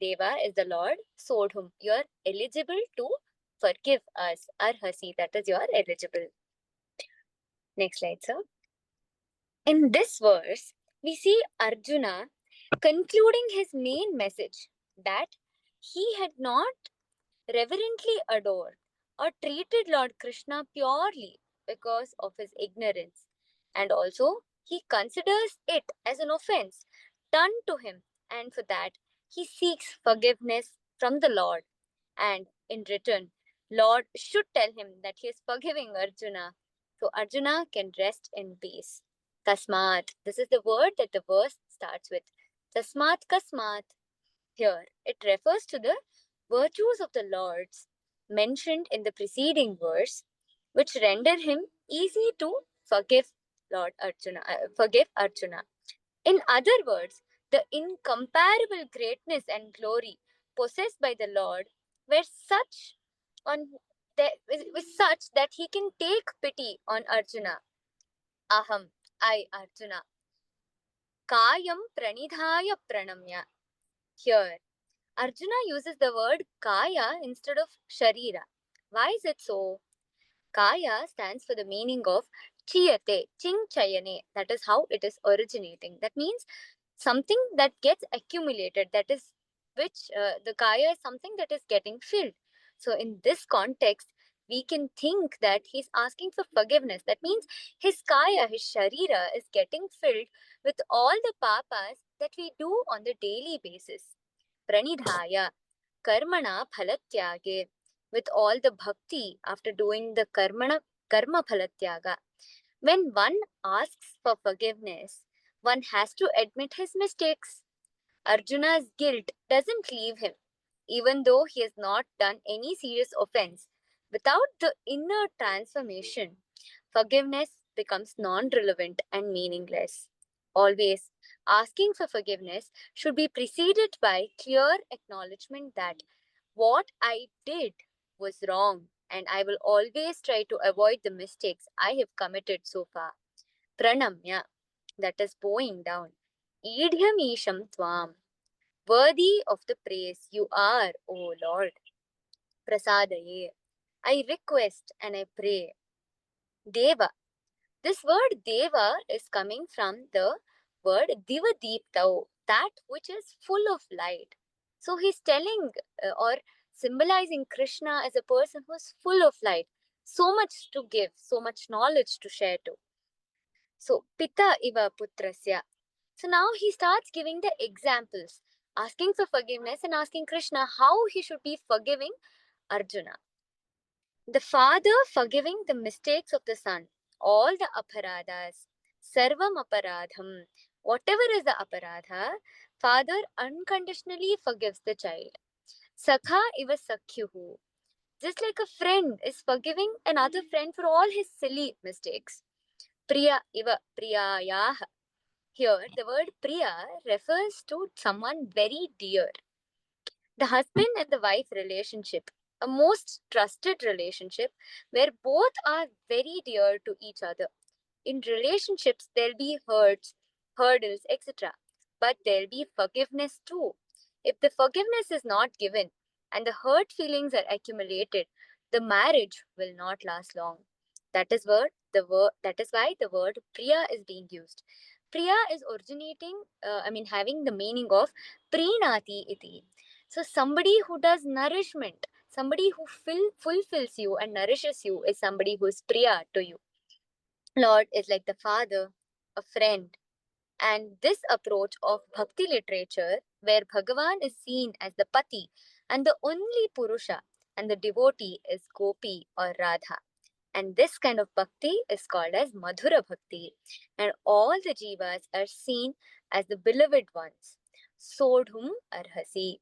Deva is the Lord. Sodhum, you are eligible to forgive us. Arhasi, that is you are eligible. Next slide, sir. In this verse, we see Arjuna concluding his main message that he had not reverently adored or treated Lord Krishna purely because of his ignorance. And also, he considers it as an offense done to him, and for that, he seeks forgiveness from the Lord. And in return, Lord should tell him that he is forgiving Arjuna, so Arjuna can rest in peace. Tasmat, this is the word that the verse starts with. Tasmat kasmat. Here, it refers to the virtues of the Lord's mentioned in the preceding verse, which render him easy to forgive Lord Arjuna, forgive Arjuna. In other words, the incomparable greatness and glory possessed by the Lord were such was such that he can take pity on Arjuna. Aham, I Arjuna. Kayam pranidhaya pranamya. Here, Arjuna uses the word kaya instead of sharira. Why is it so? Kaya stands for the meaning of chiyate, ching chayane. That is how it is originating. That means something that gets accumulated, that is which the kaya is something that is getting filled. So in this context, we can think that he's asking for forgiveness. That means his kaya, his sharira is getting filled with all the papas that we do on the daily basis. Pranidhaya, karmana phalatyage, with all the bhakti after doing the karma phalatyaga. When one asks for forgiveness, one has to admit his mistakes. Arjuna's guilt doesn't leave him, even though he has not done any serious offense. Without the inner transformation, forgiveness becomes non-relevant and meaningless. Always, asking for forgiveness should be preceded by clear acknowledgement that what I did was wrong and I will always try to avoid the mistakes I have committed so far. Pranamya, that is bowing down. Idhyam isham tvam, worthy of the praise you are, O Lord. Prasadaye, I request and I pray. Deva, this word Deva is coming from the word Divadiptau, that which is full of light. So he's telling or symbolizing Krishna as a person who is full of light, so much to give, so much knowledge to share to. So, Pita iva putrasya. So now he starts giving the examples, asking for forgiveness and asking Krishna how he should be forgiving Arjuna. The father forgiving the mistakes of the son, all the aparadhas, sarvam aparadham, whatever is the aparadha, father unconditionally forgives the child. Sakha iva sakyuhu, just like a friend is forgiving another friend for all his silly mistakes. Priya iva priyayah. Here, the word priya refers to someone very dear. The husband and the wife relationship, a most trusted relationship where both are very dear to each other. In relationships, there'll be hurdles, etc. But there'll be forgiveness too. If the forgiveness is not given and the hurt feelings are accumulated, the marriage will not last long. That is why the word priya is being used. Priya is having the meaning of prinati iti. So somebody who does nourishment, somebody who fulfills you and nourishes you is somebody who is priya to you. Lord is like the father, a friend. And this approach of bhakti literature, where Bhagavan is seen as the pati and the only Purusha, and the devotee is Gopi or Radha. And this kind of bhakti is called as Madhura Bhakti. And all the jivas are seen as the beloved ones. Sodhum arhasi.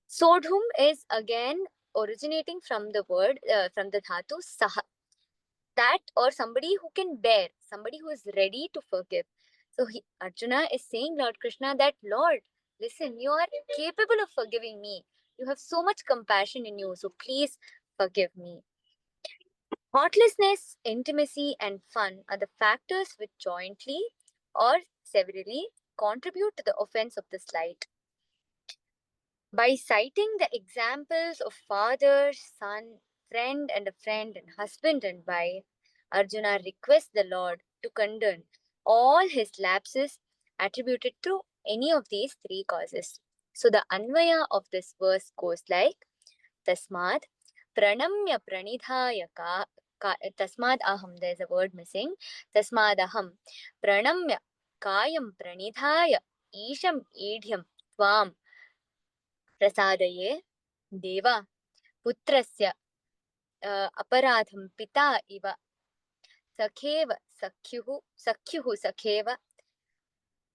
Sodhum is again originating from the word, from the dhatu saha. That or somebody who can bear, somebody who is ready to forgive. So Arjuna is saying, Lord Krishna, that Lord, listen, you are capable of forgiving me. You have so much compassion in you, so please forgive me. Thoughtlessness, intimacy, and fun are the factors which jointly or severally contribute to the offense of the slight. By citing the examples of father, son, friend, and husband and wife, Arjuna requests the Lord to condone all his lapses attributed to any of these three causes. So the Anvaya of this verse goes like Tasmad Pranamya Pranidhaya Tasmad Aham, there's a word missing. Tasmad Aham Pranamya Kayam Pranidhaya Isham Idhyam Tvam Prasadaye Deva Putrasya Aparadham Pita Iva Sakheva Sakyuhu Sakheva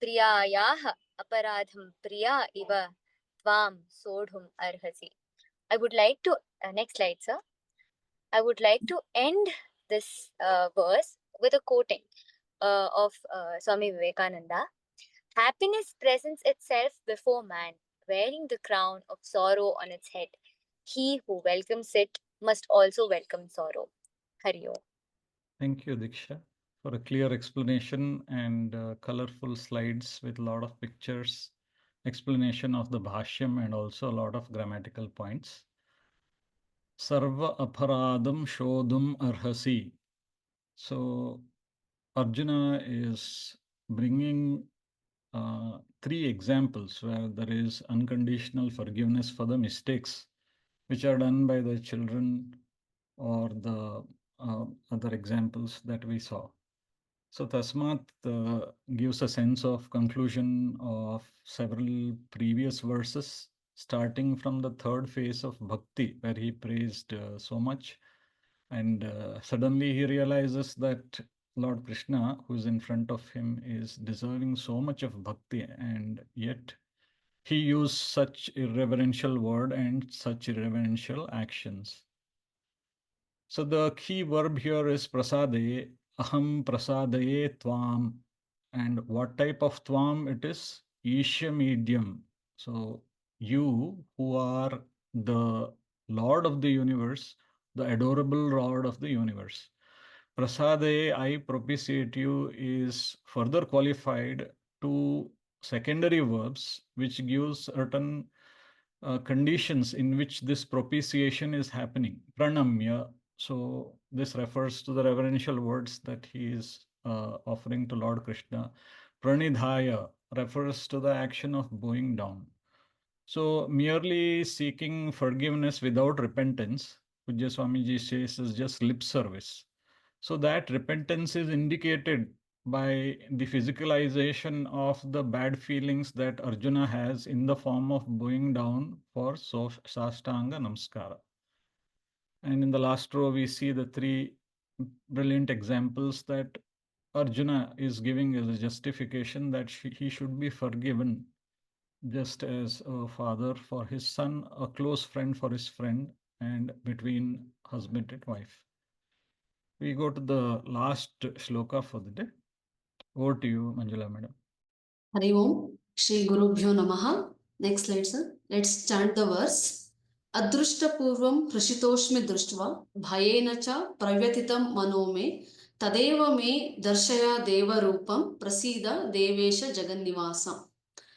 Priyayaha Aparadham Priya Iva Tvam Sodhum Arhasi. I would like to, next slide, sir. I would like to end this verse with a quoting. of Swami Vivekananda. Happiness presents itself before man, wearing the crown of sorrow on its head. He who welcomes it must also welcome sorrow. Hari Om. Thank you, Diksha, for a clear explanation and colorful slides with a lot of pictures, explanation of the bhashyam, and also a lot of grammatical points. Sarva aparadam shodhum arhasi. So Arjuna is bringing three examples where there is unconditional forgiveness for the mistakes which are done by the children or the other examples that we saw. So Tasmat gives a sense of conclusion of several previous verses, starting from the third phase of bhakti, where he praised so much. And suddenly he realizes that Lord Krishna, who is in front of him, is deserving so much of bhakti, and yet he used such irreverential word and such irreverential actions. So the key verb here is prasade, aham prasadaye tvam. And what type of tvam it is? Isha medium. So you who are the Lord of the universe, the adorable Lord of the universe. Prasade, I propitiate you is further qualified to secondary verbs, which gives certain conditions in which this propitiation is happening. Pranamya. So this refers to the reverential words that he is offering to Lord Krishna. Pranidhaya refers to the action of bowing down. So merely seeking forgiveness without repentance, Pujya Swamiji says, is just lip service. So that repentance is indicated by the physicalization of the bad feelings that Arjuna has in the form of bowing down for Sashtanga Namaskara. And in the last row, we see the three brilliant examples that Arjuna is giving as a justification that he should be forgiven, just as a father for his son, a close friend for his friend, and between husband and wife. We go to the last shloka for the day. Over to you, Manjula madam. Hari Om, Shri Gurubhyo Namaha. Next slide, sir. Let's chant the verse. Adrushta purvam prashitoshmi društva bhayena cha pravyatitam mano me tadeva me darshaya deva rupam prasida devesha jagannivasa.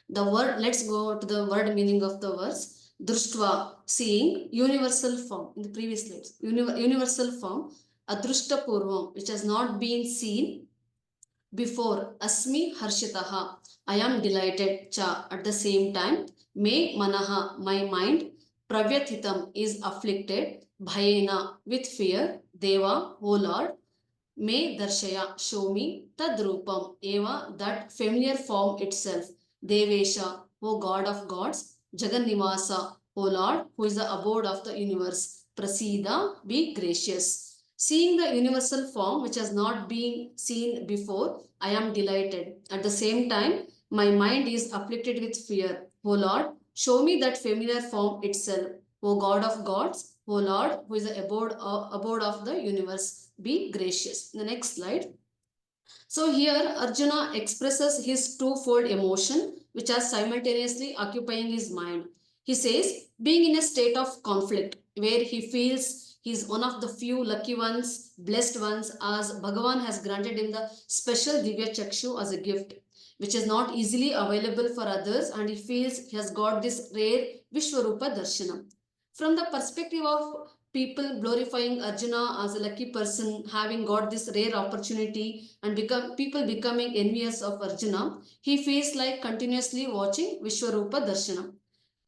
The word, let's go to the word meaning of the verse. Društva, seeing, universal form. In the previous slides, universal form. Adrushta purvam, which has not been seen before. Asmi harshitaha, I am delighted. Cha, at the same time. Me manaha, my mind. Pravyathitam, is afflicted. Bhayena, with fear. Deva, O Lord. Me darshaya, show me. Tadrupam, eva, that familiar form itself. Devesha, O God of gods. Jagannivasa, O Lord, who is the abode of the universe. Prasida, be gracious. Seeing the universal form which has not been seen before, I am delighted. At the same time, my mind is afflicted with fear. O Lord, show me that familiar form itself. O God of gods, O Lord, who is the abode of the universe, be gracious. The next slide. So here Arjuna expresses his twofold emotion which are simultaneously occupying his mind. He says, being in a state of conflict where he feels he is one of the few lucky ones, blessed ones, as Bhagavan has granted him the special Divya Chakshu as a gift, which is not easily available for others, and he feels he has got this rare Vishwaroopadarshana. From the perspective of people glorifying Arjuna as a lucky person, having got this rare opportunity, and people becoming envious of Arjuna, he feels like continuously watching Vishwaroopadarshana.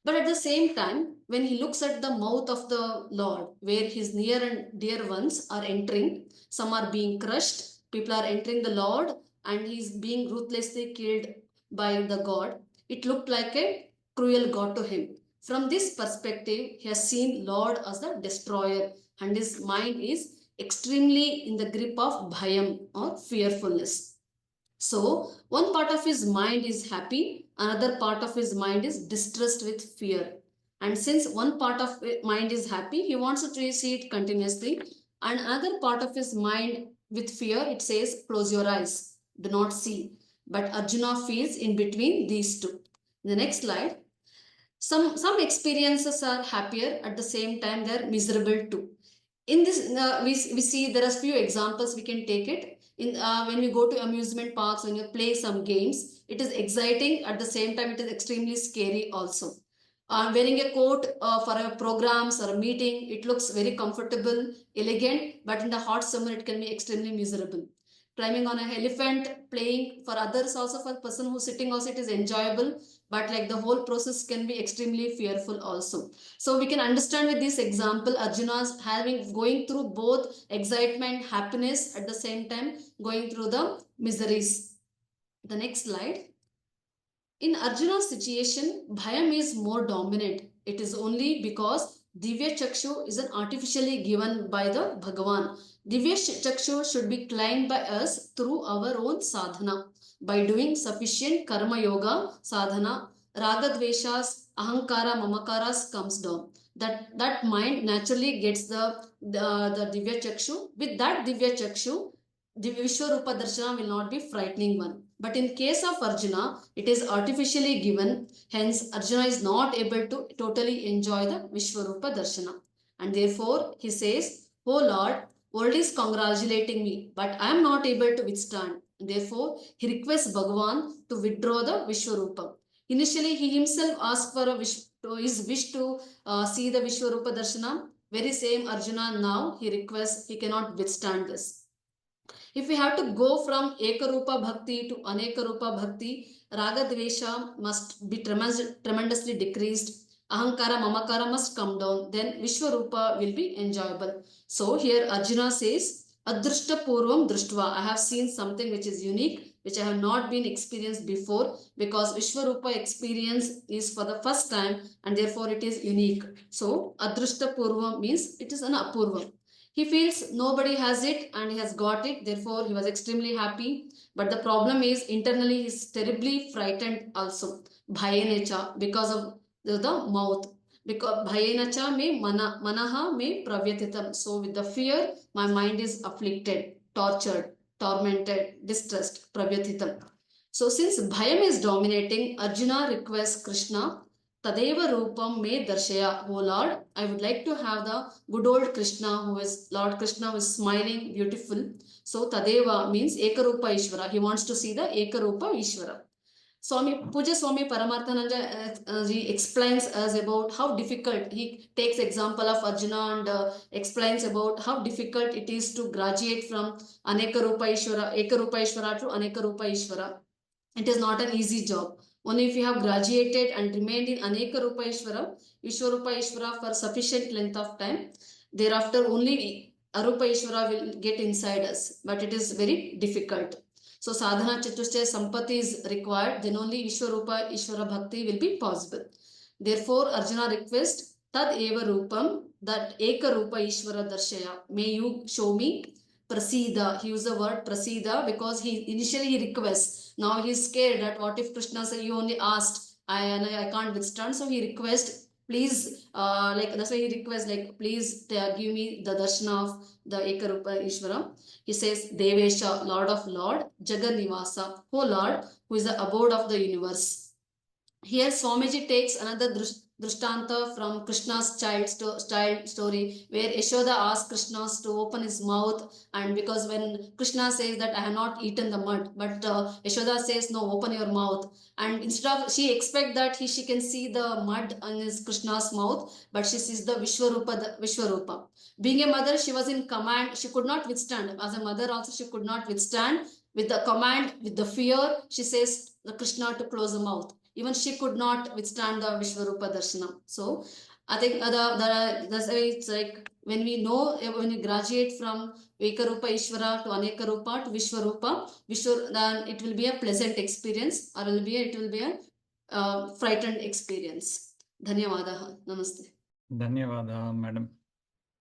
But at the same time, when he looks at the mouth of the Lord, where his near and dear ones are entering, some are being crushed, people are entering the Lord, and he is being ruthlessly killed by the God, it looked like a cruel God to him. From this perspective, he has seen Lord as the destroyer, and his mind is extremely in the grip of bhayam or fearfulness. So, one part of his mind is happy, another part of his mind is distressed with fear. And since one part of mind is happy, he wants to see it continuously. And another part of his mind with fear, it says, close your eyes. do not see, but Arjuna feels in between these two. In the next slide, some experiences are happier, at the same time they're miserable too. In this, we see there are few examples we can take it. In when we go to amusement parks, when you play some games, it is exciting, at the same time it is extremely scary also. Wearing a coat for a programs or a meeting, it looks very comfortable, elegant, but in the hot summer it can be extremely miserable. Climbing on an elephant, playing for others also, for the person who's sitting also, it is enjoyable, but like the whole process can be extremely fearful also. So we can understand with this example, Arjuna's going through both excitement, happiness, at the same time going through the miseries. The next slide. In Arjuna's situation, Bhayam is more dominant. It is only because Divya Chakshu is an artificially given by the Bhagavan. Divya Chakshu should be climbed by us through our own sadhana. By doing sufficient karma yoga sadhana, raga-dveshas, ahankara, mamakaras comes down. That mind naturally gets the Divya Chakshu. With that Divya Chakshu, the Vishwaroopadarshana will not be frightening one. But in case of Arjuna, it is artificially given. Hence, Arjuna is not able to totally enjoy the Vishwaroopadarshana. And therefore, he says, "Oh Lord, world is congratulating me, but I am not able to withstand." Therefore, he requests Bhagavan to withdraw the Vishwarupa. Initially, he himself asked for his wish to see the Vishwaroopadarshana. Very same Arjuna now, he requests, he cannot withstand this. If we have to go from Ekarupa Bhakti to Anekarupa Bhakti, raga-dvesha must be tremendously decreased. Ahankara, mamakara must come down. Then Vishwarupa will be enjoyable. So here Arjuna says, Adrushta Purvam Društva. I have seen something which is unique, which I have not been experienced before, because Vishwarupa experience is for the first time and therefore it is unique. So Adrushta Purvam means it is an apurvam. He feels nobody has it and he has got it, therefore he was extremely happy. But the problem is internally he is terribly frightened also. Bhayenecha, because of the mouth. Because bhayenecha me manaha me pravyatitam. So with the fear, my mind is afflicted, tortured, tormented, distressed, pravyatitam. So since bhayam is dominating, Arjuna requests Krishna, Tadeva Rupam me darshaya. Oh Lord, I would like to have the good old Krishna, who is Lord Krishna, who is smiling, beautiful. So Tadeva means Ekarupa Ishvara. He wants to see the Ekarupa Ishvara. Puja Swami Paramarthananda he explains us about how difficult, he takes example of Arjuna and explains about how difficult it is to graduate from Ekarupa Ishvara to Anekarupa Ishvara. It is not an easy job. Only if you have graduated and remained in Aneka Rupa Ishvara, Vishwarupa Ishvara for sufficient length of time, thereafter only Arupa Ishvara will get inside us. But it is very difficult. So sadhana chatushtaya sampati is required, then only Vishwarupa Ishvara Bhakti will be possible. Therefore, Arjuna requests, Tad eva rupam, that Eka Rupa Ishvara Darshaya. May you show me Prasida. He used the word Prasida because he initially requests. Now he is scared that what if Krishna says, you only asked, I can't withstand. So he requests, please, that's why he requests, like, please give me the darshana of the Ekarupa Ishvara. He says, Devesha, Lord of Lord, Jaganivasa, O Lord, who is the abode of the universe. Here Swamiji takes another Drishtanta from Krishna's child story, where Yashoda asks Krishna to open his mouth, and because when Krishna says that I have not eaten the mud, but Yashoda says no, open your mouth, and instead of, she expects that she can see the mud in his Krishna's mouth, but she sees the Vishwarupa. Being a mother, she was in command, she could not withstand. As a mother also, she could not withstand. With the command, with the fear, she says Krishna to close the mouth. Even she could not withstand the Vishwaroopadarshana. So I think that's why it's like when we know, when we graduate from Ekarupa Ishvara to Anekarupa to Vishwarupa, then it will be a pleasant experience, or it will be a frightened experience. Dhanyavadaha. Namaste. Dhanyavada, madam.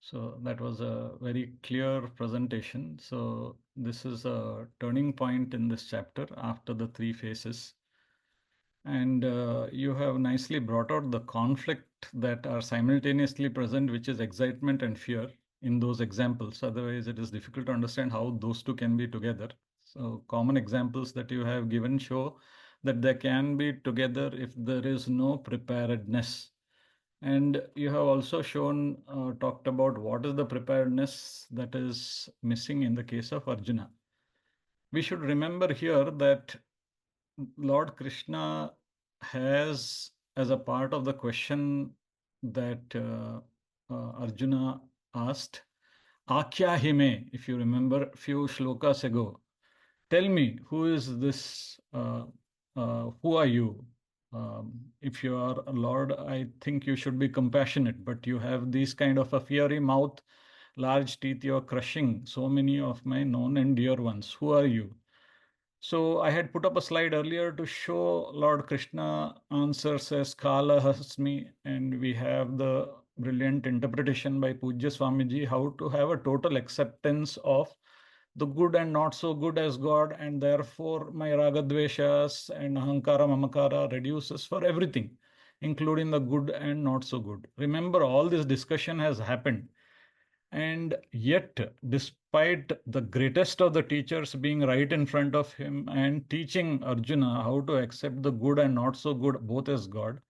So that was a very clear presentation. So this is a turning point in this chapter after the three phases. And you have nicely brought out the conflict that are simultaneously present, which is excitement and fear in those examples. Otherwise, it is difficult to understand how those two can be together. So common examples that you have given show that they can be together if there is no preparedness. And you have also shown, talked about what is the preparedness that is missing in the case of Arjuna. We should remember here that Lord Krishna has, as a part of the question that Arjuna asked, Akya hime, if you remember few shlokas ago, tell me, who is this? Who are you? If you are a Lord, I think you should be compassionate, but you have these kind of a fiery mouth, large teeth, you are crushing so many of my known and dear ones. Who are you? So I had put up a slide earlier to show Lord Krishna answers as Kala Hasmi, and we have the brilliant interpretation by Pujya Swamiji how to have a total acceptance of the good and not so good as God, and therefore my raga-dveshas and ahankara mamakara reduces for everything, including the good and not so good. Remember, all this discussion has happened. And yet, despite the greatest of the teachers being right in front of him and teaching Arjuna how to accept the good and not so good both as God,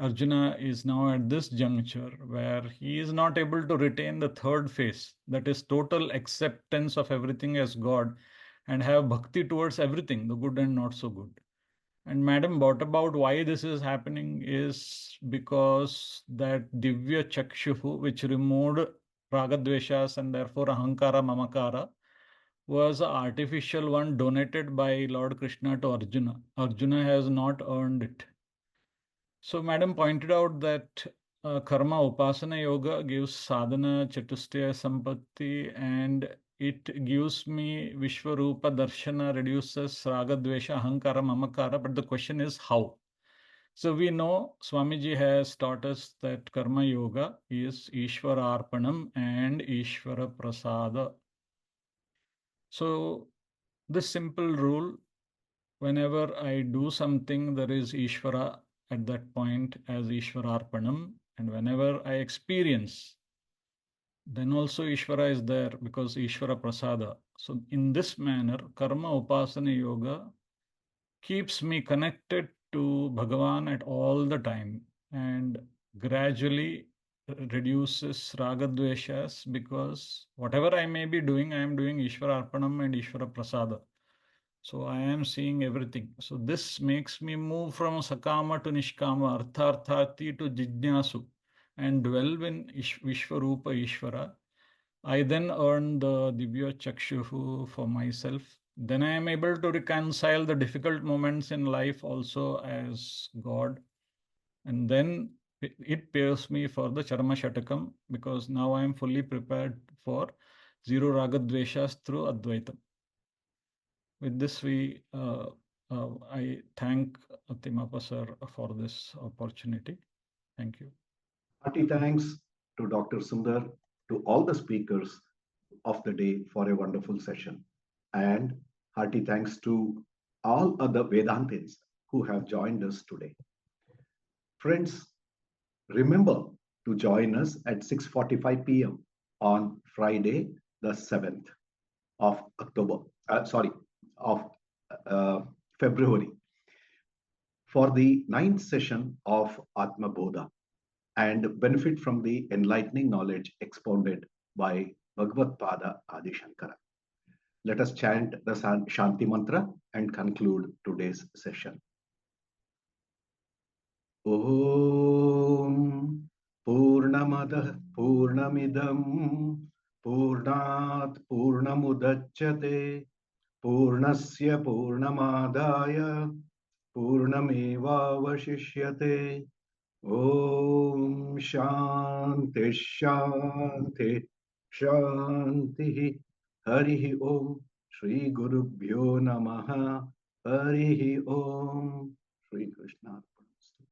Arjuna is now at this juncture where he is not able to retain the third phase, that is total acceptance of everything as God and have bhakti towards everything, the good and not so good. And madam, what about why this is happening is because that Divya Chakshuhu, which removed raga-dveshas and therefore ahankara mamakara, was an artificial one donated by Lord Krishna to Arjuna. Arjuna has not earned it. So madam pointed out that karma upasana yoga gives sadhana chatushtaya sampatti, and it gives me Vishwaroopadarshana, reduces raga-dvesha, ahankara, mamakara. But the question is how? So we know Swamiji has taught us that karma yoga is Ishvara Arpanam and Ishvara Prasada. So this simple rule, whenever I do something, there is Ishvara at that point as Ishvara Arpanam, and whenever I experience, then also Ishvara is there because Ishvara Prasada. So in this manner, Karma Upasana Yoga keeps me connected to Bhagavan at all the time and gradually reduces raga-dveshas, because whatever I may be doing, I am doing Ishvara Arpanam and Ishvara Prasada. So I am seeing everything. So this makes me move from Sakama to Nishkama, Artharthati to Jijnasu, and dwell in Vishwarupa Ishvara. I then earn the Divya Chakshuhu for myself. Then I am able to reconcile the difficult moments in life also as God. And then it pays me for the Charma Shatakam, because now I am fully prepared for zero raga-dveshas through Advaitam. With this, I thank Timapa sir for this opportunity. Thank you. Hearty thanks to Dr. Sundar, to all the speakers of the day for a wonderful session. And hearty thanks to all other Vedantins who have joined us today. Friends, remember to join us at 6:45 p.m. on Friday, the 7th of October, of February, for the 9th session of Atma Bodha, and benefit from the enlightening knowledge expounded by Bhagavad Pada Adi Shankara. Let us chant the Shanti Mantra and conclude today's session. Om Purnamadah Purnamidam Purnat Purnamudachyate Purnasya Purnamadaya Purnamevavashishyate. Om Shanti Shanti Shanti. Harihi Om. Shri Gurubhyo Namaha. Harihi Om. Shri Krishna.